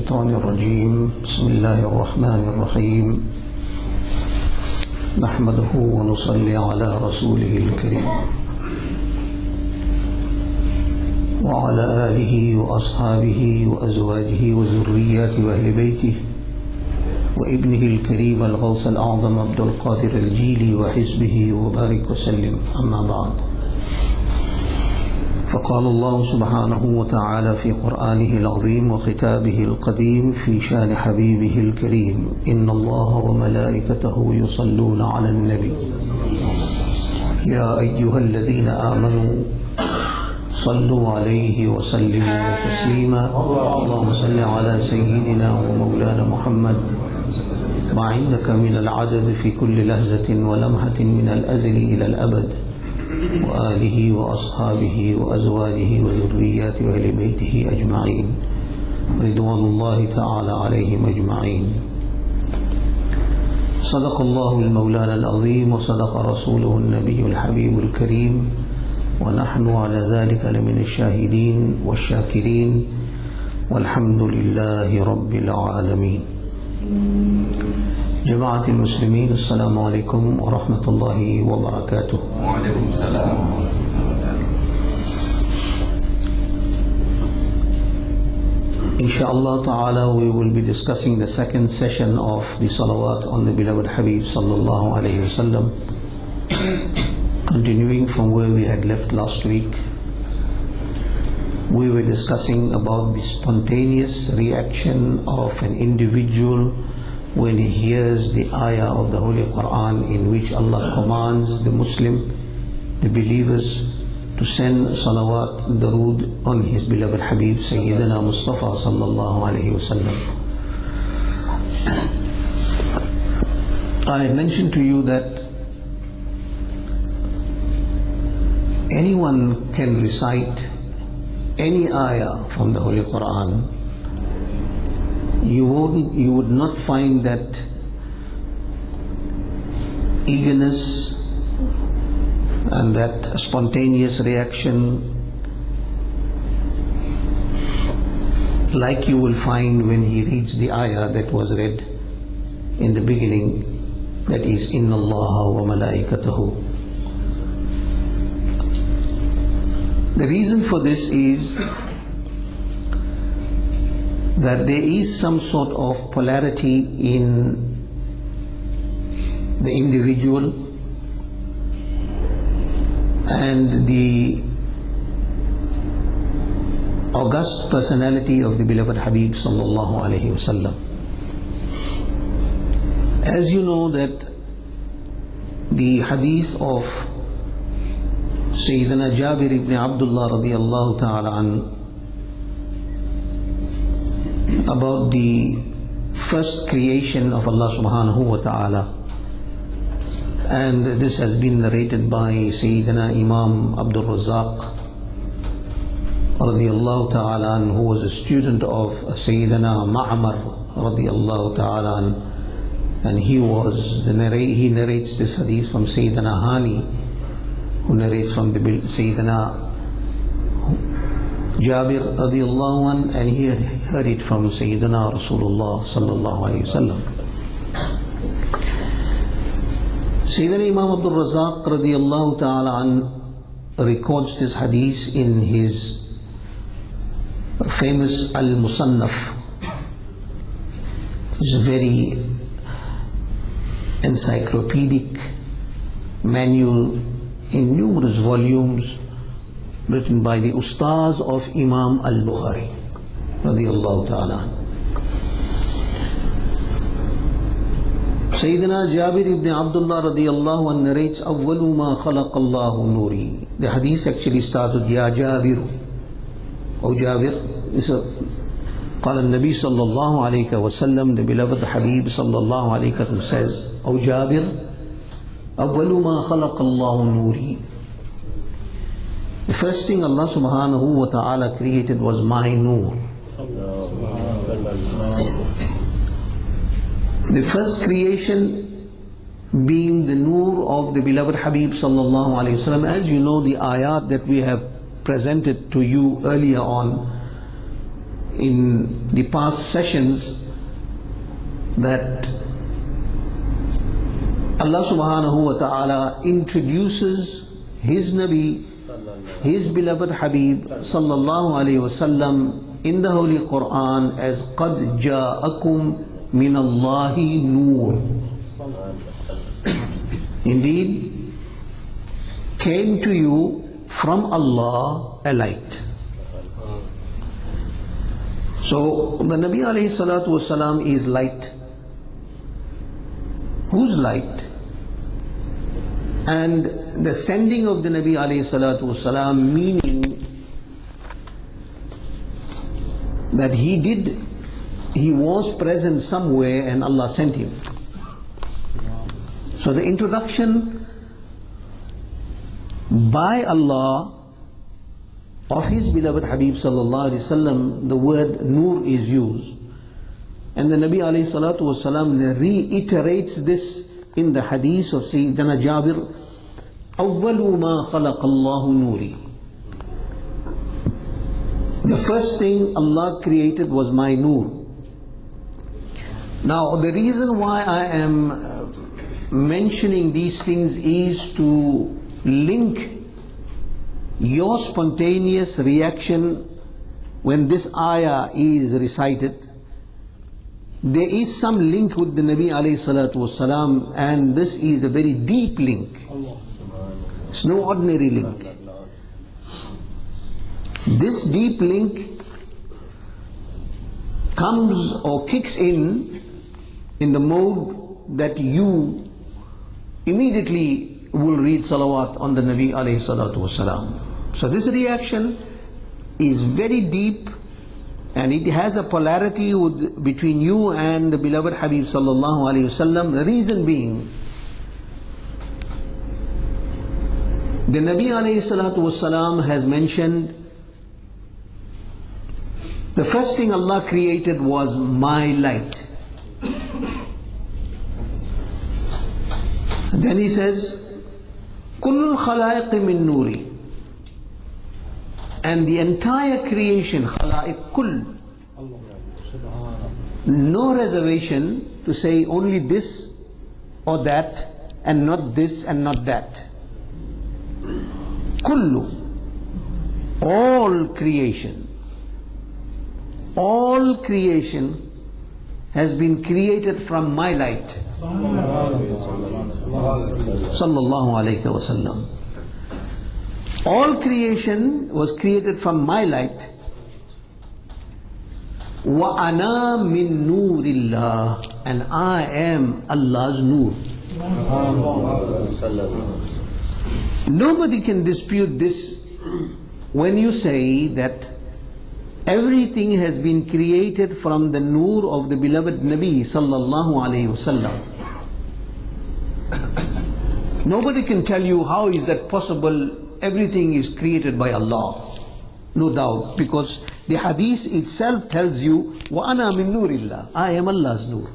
الشيطان الرجيم. بسم الله الرحمن الرحيم. نحمده ونصلي على رسوله الكريم وعلى آله وأصحابه وأزواجه وذرياته وأهل بيته وابنه الكريم الغوث الأعظم عبد القادر الجيلي وحزبه وبارك وسلم. أما بعد، فقال الله سبحانه وتعالى في قرآنه العظيم وخطابه القديم في شان حبيبه الكريم: إن الله وملائكته يصلون على النبي يا أيها الذين آمنوا صلوا عليه وسلموا تسليما. اللهم صل على سيدنا ومولانا محمد ما عندك من العدد في كل لحظة ولمحة من الأزل إلى الأبد، وآله وأصحابه وأزواجه وذرياته وأهل بيته أجمعين رضوان الله تعالى عليهم أجمعين. صدق الله المولانا العظيم وصدق رسوله النبي الحبيب الكريم، ونحن على ذلك لمن الشاهدين والشاكرين، والحمد لله رب العالمين. جماعة المسلمين، السلام عليكم ورحمة الله وبركاته. وعليكم السلام. Inshallah ta'ala, we will be discussing the second session of the salawat on the beloved Habib sallallahu alayhi wasallam, continuing from where we had left last week. We were discussing about the spontaneous reaction of an individual when he hears the ayah of the Holy Quran in which Allah commands the Muslim, the believers, to send salawat, darood on his beloved Habib Sayyidina Mustafa sallallahu alayhi wasallam. I mentioned to you that anyone can recite any ayah from the Holy Quran. You would not find that eagerness and that spontaneous reaction like you will find when he reads the ayah that was read in the beginning, that is, Inna Allaha wa malaikatahu. The reason for this is that there is some sort of polarity in the individual and the august personality of the beloved Habib sallallahu alaihi wasallam. As you know that the hadith of Sayyidina Jabir ibn Abdullah radiyallahu ta'ala an about the first creation of Allah subhanahu wa ta'ala, and this has been narrated by Sayyidina Imam Abdul Razzaq radiyallahu ta'ala an, who was a student of Sayyidina Ma'mar radiyallahu ta'ala an, and he narrates this hadith from Sayyidina Hani, who narrates from the Sayyidina Jabir radiyallahu anh, and he heard it from Sayyidina Rasulullah sallallahu alayhi wasallam. Sayyidina Imam Abdul Razzaq radiyallahu ta'ala anh records this hadith in his famous Al-Musannaf. It's a very encyclopedic manual in numerous volumes written by the Ustaz of Imam Al-Bukhari radiyallahu ta'ala. Sayyidina Jabir ibn Abdullah radiyallahu anh narrates, Awwalu ma khalaq Allahu nuri. The hadith actually starts with Ya Jabir, O Jabir. Qala al-Nabi sallallahu alayhi wa sallam, the beloved Habib sallallahu alayhi wa sallam says, O Jabir, Awwalu ma khalaq Allahu nuri. The first thing Allah subhanahu wa ta'ala created was my nur. The first creation being the nur of the beloved Habib sallallahu alayhi wa sallam. As you know, the ayat that we have presented to you earlier on in the past sessions that Allah subhanahu wa ta'ala introduces His Nabi, His beloved Habib sallallahu alayhi wasallam in the Holy Quran as قَدْ جَاءَكُمْ مِنَ اللَّهِ نُورٌ. Indeed, came to you from Allah a light. So the Nabi alayhi salatu wasalam is light. Whose light? And the sending of the Nabi alayhi salatu wasalam, meaning that he was present somewhere and Allah sent him. So the introduction by Allah of His beloved Habib sallallahu alaihi wasallam, the word Nur is used. And the Nabi alayhi salatu wasalam reiterates this in the hadith of Sayyidina Jabir, أَوَّلُ مَا خَلَقَ اللَّهُ نُورِي. The first thing Allah created was my Nur. Now the reason why I am mentioning these things is to link your spontaneous reaction when this ayah is recited. There is some link with the Nabi alayhi salatu wasalam, and this is a very deep link. It's no ordinary link. This deep link comes or kicks in the mode that you immediately will read salawat on the Nabi alayhi salatu wasalam. So this reaction is very deep, and it has a polarity between you and the beloved Habib sallallahu alayhi wasallam. The reason being, the Nabi alayhi salatu wasalam has mentioned the first thing Allah created was my light. And then He says, كُلُّ الْخَلَائِقِ مِن نُورِ. And the entire creation, khalaiq kull, no reservation to say only this or that and not this and not that. Kullu, all creation has been created from my light. Sallallahu alayhi wa sallam. All creation was created from my light. Wa ana min nurillah, and I am Allah's nur. Nobody can dispute this when you say that everything has been created from the nur of the beloved Nabi sallallahu alayhi wasallam. Nobody can tell you how is that possible. Everything is created by Allah. No doubt, because the hadith itself tells you, wa ana min nurillah, I am Allah's nur.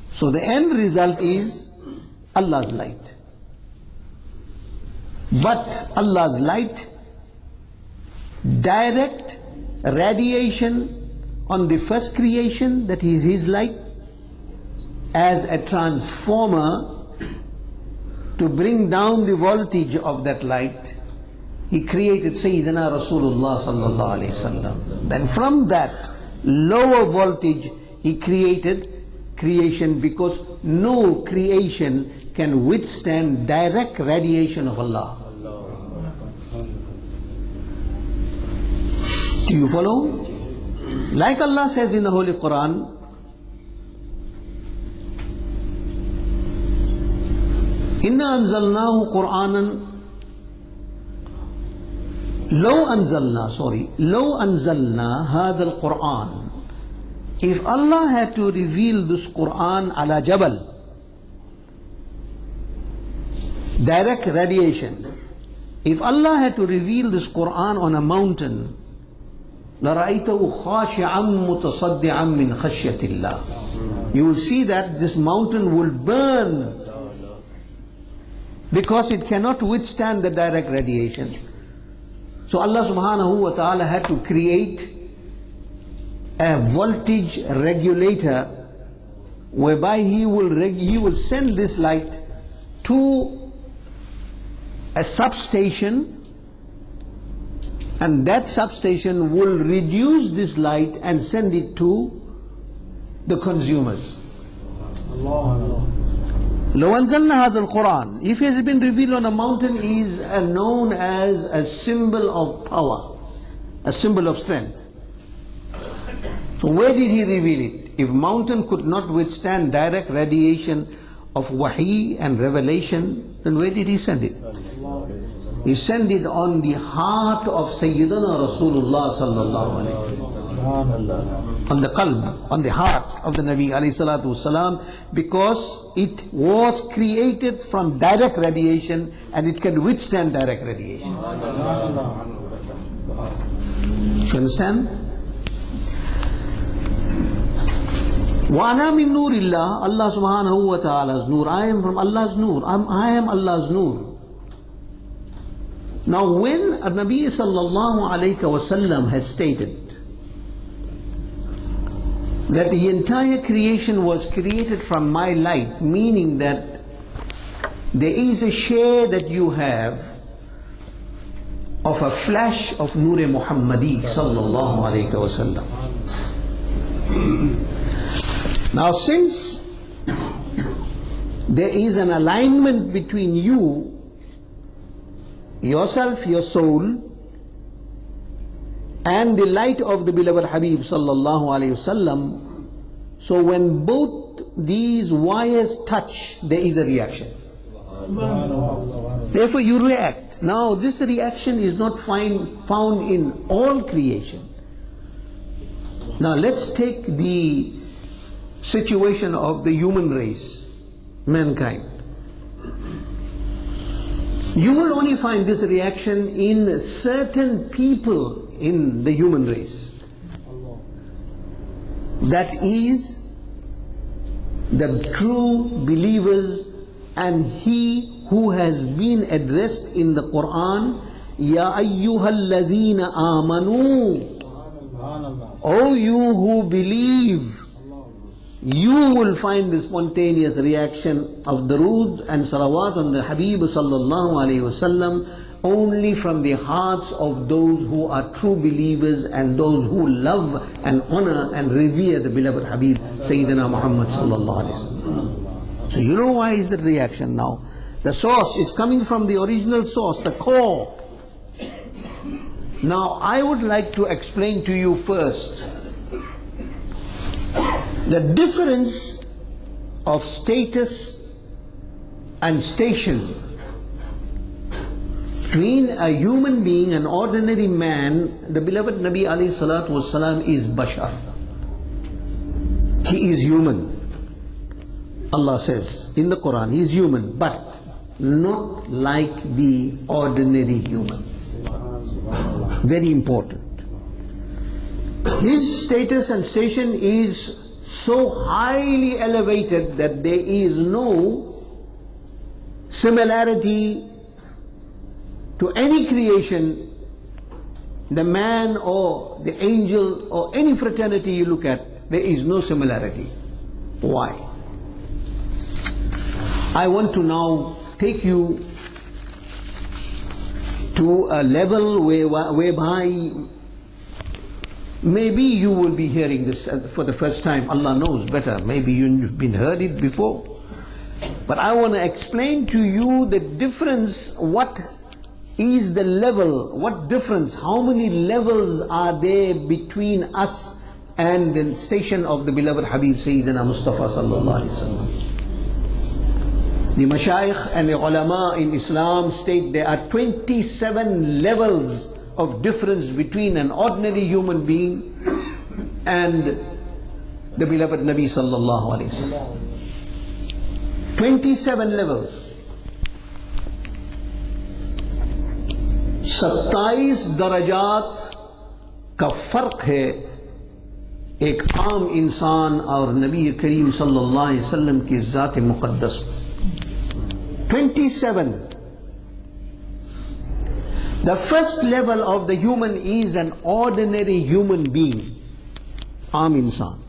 So the end result is Allah's light. But Allah's light, direct radiation on the first creation, that is His light, as a transformer to bring down the voltage of that light, He created Sayyidina Rasulullah sallallahu alayhi wasallam. Then from that lower voltage He created creation, because no creation can withstand direct radiation of Allah. Do you follow? Like Allah says in the Holy Quran, Inna anzalnahu Qur'anan Law anzalna hadha al-Qur'an. If Allah had to reveal this Qur'an ala jabal, direct radiation, if Allah had to reveal this Qur'an on a mountain, لَرَأَيْتَهُ خَاشِعًا مُتَصَدِّعًا مِنْ خَشْيَةِ اللَّهِ. You will see that this mountain will burn, because it cannot withstand the direct radiation. So Allah subhanahu wa ta'ala had to create a voltage regulator whereby he will send this light to a substation, and that substation will reduce this light and send it to the consumers. لو أنزلنا هذا القرآن, if it has been revealed on a mountain, is known as a symbol of power, a symbol of strength. So where did he reveal it? If mountain could not withstand direct radiation of wahi and revelation, then where did he send it? He sent it on the heart of Sayyidina Rasulullah sallallahu alayhi wa sallam, on the qalb, on the heart of the Nabi alayhi salatu wasalam, because it was created from direct radiation and it can withstand direct radiation. You understand? وَأَنَا مِن نُورِ اللَّهِ, Allah subhanahu wa ta'ala's nur. I am from Allah's nur. I am Allah's nur. Now when Nabi sallallahu alayhi wa sallam has stated that the entire creation was created from my light, meaning that there is a share that you have of a flash of Nur Muhammadi sallallahu alayhi wa sallam. Now since there is an alignment between you, yourself, your soul, and the light of the beloved Habib sallallahu alayhi wasallam, so when both these wires touch, there is a reaction. Therefore you react. Now this reaction is not found in all creation. Now let's take the situation of the human race, mankind. You will only find this reaction in certain people in the human race. That is the true believers, and he who has been addressed in the Quran, Ya ayyuhalladhina amanu, O you who believe. You will find the spontaneous reaction of Darood and Salawat on the Habib sallallahu alayhi wasallam only from the hearts of those who are true believers and those who love and honor and revere the beloved Habib Sayyidina Muhammad sallallahu alayhi wasallam. So you know why is the reaction now? The source, it's coming from the original source, the core. Now I would like to explain to you first the difference of status and station between a human being, an ordinary man. The beloved Nabi alayhi salatu wasalam is bashar. He is human. Allah says in the Quran, he is human, but not like the ordinary human. Very important. His status and station is so highly elevated that there is no similarity to any creation, the man or the angel or any fraternity you look at, there is no similarity. Why? I want to now take you to a level whereby maybe you will be hearing this for the first time. Allah knows better. Maybe you've been heard it before. But I want to explain to you the difference. What is the level? What difference? How many levels are there between us and the station of the beloved Habib Sayyidina Mustafa sallallahu alaihi wasallam? The mashayikh and the ulama in Islam state there are 27 levels of difference between an ordinary human being and the beloved Nabi sallallahu alaihi wasallam. 27 levels. 27 दराजात का फर्क है एक आम इंसान और नबी करीम सल्लल्लाहु अलैहि वसल्लम की ज़ात मुक़द्दस. 27. The first level of the human is an ordinary human being. आम इंसान